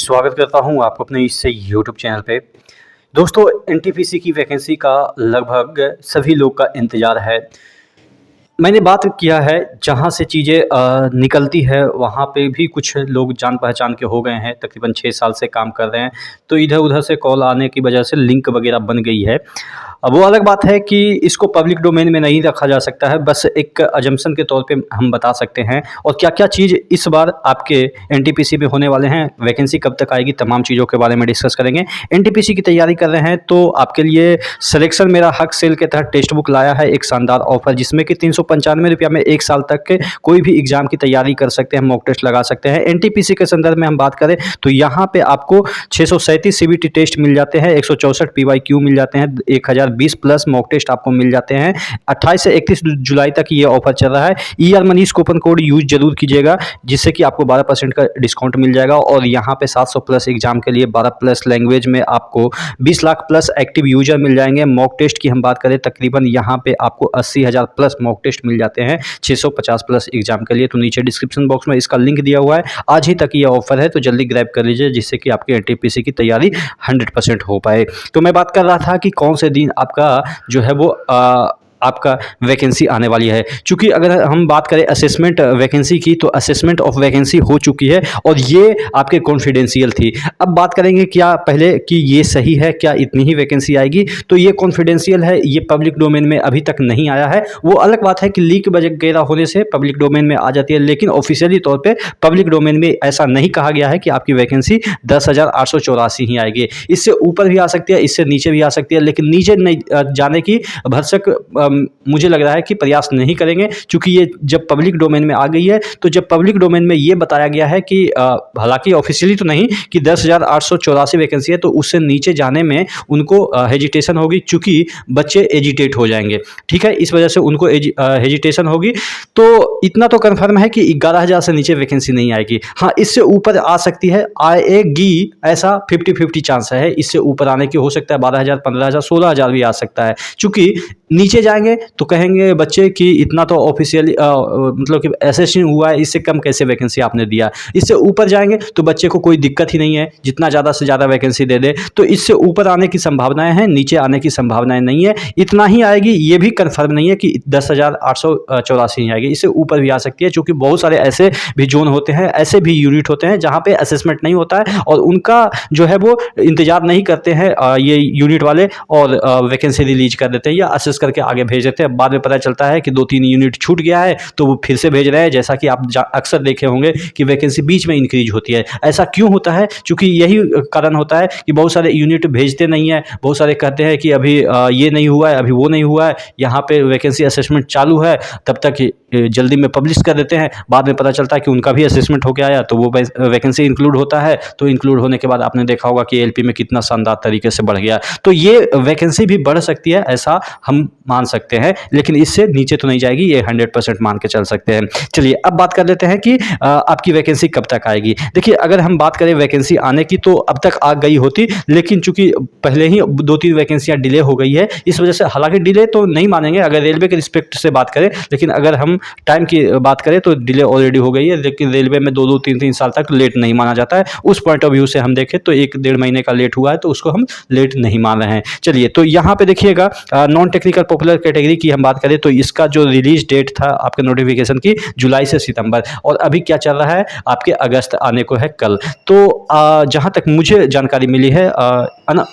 स्वागत करता हूं आपको अपने इस यूट्यूब चैनल पे। दोस्तों, एनटीपीसी की वैकेंसी का लगभग सभी लोग का इंतज़ार है। मैंने बात किया है जहाँ से चीज़ें निकलती है वहाँ पे भी कुछ लोग जान पहचान के हो गए हैं, तकरीबन 6 साल से काम कर रहे हैं। तो इधर-उधर से कॉल आने की वजह से लिंक वगैरह बन गई है। अब वो अलग बात है कि इसको पब्लिक डोमेन में नहीं रखा जा सकता है, बस एक अजम्पशन के तौर पे हम बता सकते हैं। और क्या-क्या चीज़ इस बार आपके एनटीपीसी में होने वाले हैं, वैकेंसी कब तक आएगी, तमाम चीज़ों के बारे में डिस्कस करेंगे। एनटीपीसी की तैयारी कर रहे हैं तो आपके लिए सिलेक्शन मेरा हक सेल के तहत टेक्स्ट बुक लाया है एक शानदार ऑफर, जिसमें कि 395 रुपया में 1 साल तक के कोई भी एग्जाम की तैयारी कर सकते हैं, मॉक टेस्ट लगा सकते हैं। एनटीपीसी के संदर्भ में हम बात करें तो यहाँ पे आपको 637 सीबीटी टेस्ट मिल जाते हैं, 164 पीवाईक्यू मिल जाते हैं, 1020 प्लस मॉक टेस्ट आपको मिल जाते हैं। 28 से 31 जुलाई तक ये ऑफर चल रहा है। ER Manish coupon code use जरूर कीजिएगा, जिससे कि आपको 12% का डिस्काउंट मिल जाएगा। और यहाँ पे 700 प्लस एग्जाम के लिए 12 प्लस लैंग्वेज में आपको 20 लाख प्लस एक्टिव यूजर मिल जाएंगे। मॉक टेस्ट की हम बात करें, तकरीबन यहाँ पे आपको 80,000 प्लस मॉक टेस्ट मिल जाते हैं 650 प्लस एग्जाम के लिए। तो नीचे डिस्क्रिप्शन बॉक्स में इसका लिंक दिया हुआ है, आज ही तक ये ऑफर है, तो जल्दी ग्रैब कर लीजिए, जिससे कि आपकी एनटीपीसी की तैयारी 100% हो पाए। तो मैं बात कर रहा था कि कौन से दिन आपका जो है वो आपका वैकेंसी आने वाली है। चूँकि अगर हम बात करें असेसमेंट वैकेंसी की, तो असेसमेंट ऑफ वैकेंसी हो चुकी है और ये आपके कॉन्फिडेंशियल थी। अब बात करेंगे क्या पहले कि ये सही है, क्या इतनी ही वैकेंसी आएगी, तो ये कॉन्फिडेंशियल है, ये पब्लिक डोमेन में अभी तक नहीं आया है। वो अलग बात है कि लीक वगैरह होने से पब्लिक डोमेन में आ जाती है, लेकिन ऑफिशियली तौर पर पब्लिक डोमेन में ऐसा नहीं कहा गया है कि आपकी वैकेंसी 10,884 ही आएगी। इससे ऊपर भी आ सकती है, इससे नीचे भी आ सकती है, लेकिन नीचे नहीं जाने की भरसक मुझे लग रहा है कि प्रयास नहीं करेंगे, क्योंकि ये जब पब्लिक डोमेन में आ गई है, तो जब पब्लिक डोमेन में ये बताया गया है कि हालांकि ऑफिशियली तो नहीं कि 10,884 वैकेंसी है, तो उससे नीचे जाने में उनको हेजिटेशन होगी, चूंकि बच्चे एजिटेट हो जाएंगे। ठीक है, इस वजह से उनको हेजिटेशन होगी। तो इतना तो कन्फर्म है कि 11,000 से नीचे वैकेंसी नहीं आएगी। हाँ, इससे ऊपर आ सकती है, आएगी, ऐसा 50-50 चांस है। इससे ऊपर आने की हो सकता है 12,000, 15,000, 16,000 भी आ सकता है। चूंकि नीचे जाएंगे तो कहेंगे बच्चे कि इतना तो ऑफिशियली मतलब कि एसेशन हुआ है, इससे कम कैसे वैकेंसी आपने दिया। इससे ऊपर जाएंगे तो बच्चे को कोई दिक्कत ही नहीं है, जितना ज़्यादा से ज़्यादा वैकेंसी दे दे। तो इससे ऊपर आने की संभावनाएं हैं, नीचे आने की संभावनाएं नहीं है। इतना ही आएगी ये भी कन्फर्म नहीं है कि 10,884 ही आएगी, इससे ऊपर भी आ सकती है, क्योंकि बहुत सारे ऐसे भी जोन होते हैं, ऐसे भी यूनिट होते हैं जहाँ पे असेसमेंट नहीं होता है और उनका जो है वो इंतजार नहीं करते हैं ये यूनिट वाले, और वैकेंसी रिलीज कर देते हैं या असेस करके आगे भेज देते हैं। बाद में पता चलता है कि 2-3 यूनिट छूट गया है, तो वो फिर से भेज रहे हैं। जैसा कि आप अक्सर देखे होंगे कि वैकेंसी बीच में इंक्रीज होती है। ऐसा क्यों होता है? क्योंकि यही कारण होता है कि बहुत सारे यूनिट भेजते नहीं है, बहुत सारे कहते हैं कि अभी ये नहीं हुआ है, अभी वो नहीं हुआ है, यहाँ पे वैकेंसी असेसमेंट चालू है, तब तक जल्दी में पब्लिश कर देते हैं। बाद में पता चलता है कि उनका भी असेसमेंट होकर आया, तो वो वैकेंसी इंक्लूड होता है। तो इंक्लूड होने के बाद आपने देखा होगा कि एलपी में कितना शानदार तरीके से बढ़ गया। तो ये वैकेंसी भी बढ़ सकती है, ऐसा हम मान सकते हैं, लेकिन इससे नीचे तो नहीं जाएगी, ये 100% मान के चल सकते हैं। चलिए अब बात कर लेते हैं कि आपकी वैकेंसी कब तक आएगी। देखिए, अगर हम बात करें वैकेंसी आने की, तो अब तक आ गई होती, लेकिन चूंकि पहले ही 2-3 वैकेंसियां डिले हो गई है, इस वजह से, हालांकि डिले तो नहीं मानेंगे अगर रेलवे के रिस्पेक्ट से बात करें, लेकिन अगर हम टाइम की बात करें तो डिले ऑलरेडी हो गई है। लेकिन रेलवे में 2-2, 3-3 साल तक लेट नहीं माना जाता है। उस पॉइंट ऑफ व्यू से हम देखें तो 1-1.5 महीने का लेट हुआ है, तो उसको हम लेट नहीं मान रहे हैं। चलिए, तो यहाँ पे देखिएगा, नॉन टेक्निकल पॉपुलर कैटेगरी की हम बात करें तो इसका जो रिलीज डेट था आपके नोटिफिकेशन की, जुलाई से सितंबर, और अभी क्या चल रहा है, आपके अगस्त आने को है कल। तो जहाँ तक मुझे जानकारी मिली है,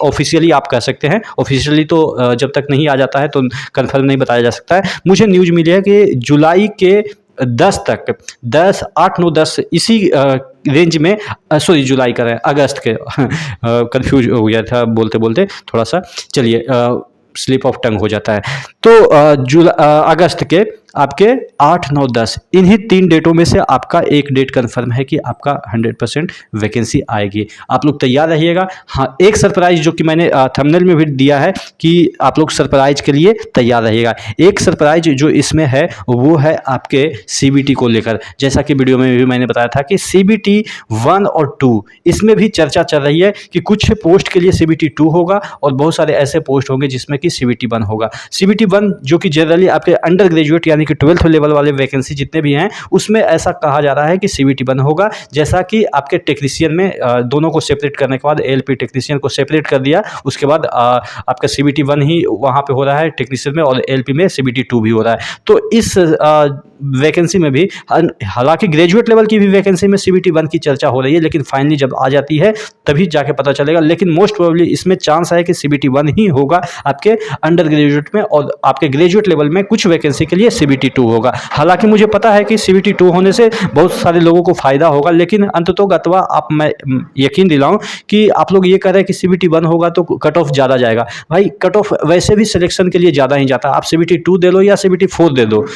ऑफिशियली आप कह सकते हैं, ऑफिशियली तो जब तक नहीं आ जाता है तो कन्फर्म नहीं बताया जा सकता है। मुझे न्यूज़ मिली है कि जुलाई के 10 तक, 10, 8, 9, 10 इसी रेंज में, सॉरी जुलाई का है, अगस्त के कंफ्यूज हो गया था बोलते बोलते थोड़ा सा। चलिए, स्लिप ऑफ टंग हो जाता है। तो अगस्त के आपके 8, 9, 10 इन्हीं 3 डेटों में से आपका एक डेट कंफर्म है कि आपका 100% वैकेंसी आएगी। आप लोग तैयार रहिएगा। हाँ, एक सरप्राइज जो कि मैंने थंबनेल में भी दिया है कि आप लोग सरप्राइज के लिए तैयार रहिएगा। एक सरप्राइज जो इसमें है वो है आपके सीबीटी को लेकर। जैसा कि वीडियो में भी मैंने बताया था कि सीबीटी 1 और 2 इसमें भी चर्चा चल रही है कि कुछ पोस्ट के लिए सीबीटी 2 होगा और बहुत सारे ऐसे पोस्ट होंगे जिसमें कि सीबीटी 1 होगा। सीबीटी 1 जो कि जनरली आपके अंडर ग्रेजुएट यानी कि 12th लेवल वाले वैकेंसी जितने भी हैं उसमें ऐसा कहा जा रहा है कि CBT 1 होगा। जैसा कि आपके टेक्नीशियन में दोनों को सेपरेट करने के बाद ALP टेक्नीशियन को सेपरेट कर दिया, उसके बाद आपका CBT 1 ही वहाँ पे हो रहा है टेक्नीशियन में, और ALP में CBT 2 भी हो रहा है। तो इस वैकेंसी में भी हालांकि ग्रेजुएट लेवल की भी वैकेंसी में CBT 1 की चर्चा हो रही है, लेकिन फाइनली जब आ जाती है तभी जाके पता चलेगा। लेकिन मोस्ट प्रोबेबली इसमें चांस है कि CBT 1 ही होगा आपके अंडर ग्रेजुएट में, और आपके ग्रेजुएट लेवल में कुछ वैकेंसी के लिए CBT 2 होगा। हालांकि मुझे पता है कि CBT 2 होने से बहुत सारे लोगों को फायदा होगा, लेकिन अंततोगत्वा आप मैं यकीन दिलाऊं कि आप लोग ये कह रहे हैं कि CBT 1 होगा तो कट ऑफ ज़्यादा जाएगा। भाई कट ऑफ वैसे भी सिलेक्शन के लिए ज़्यादा ही जाता है, आप CBT 2 दे लो या CBT 4 दे दो।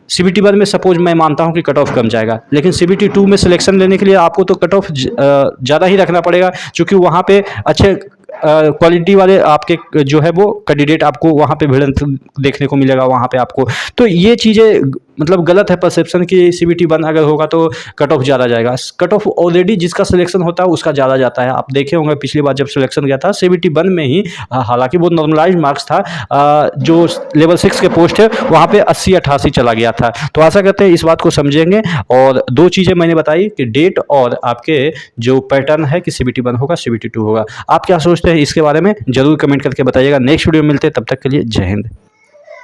CBT 1 में सपोज मैं मानता हूं कि कट ऑफ कम जाएगा, लेकिन CBT 2 में सिलेक्शन लेने के लिए आपको तो कट ऑफ ज़्यादा ही रखना पड़ेगा, क्योंकि वहाँ पे अच्छे क्वालिटी वाले आपके जो है वो कैंडिडेट आपको वहाँ पे भिड़ंत देखने को मिलेगा वहाँ पे आपको। तो ये चीज़ें मतलब गलत है परसेप्शन कि CBT 1 अगर होगा तो कट ऑफ ज़्यादा जाएगा। कट ऑफ ऑलरेडी जिसका सिलेक्शन होता है उसका ज़्यादा जाता है। आप देखे होंगे पिछली बार जब सिलेक्शन गया था CBT 1 में ही, हालांकि वो नॉर्मलाइज्ड मार्क्स था, जो लेवल 6 के पोस्ट है वहाँ पे 80-88 चला गया था। तो आशा करते हैं इस बात को समझेंगे। और दो चीज़ें मैंने बताई कि डेट और आपके जो पैटर्न है कि CBT 1 होगा CBT 2 होगा। आप क्या सोचते हैं इसके बारे में ज़रूर कमेंट करके बताइएगा। नेक्स्ट वीडियो में मिलते हैं, तब तक के लिए जय हिंद।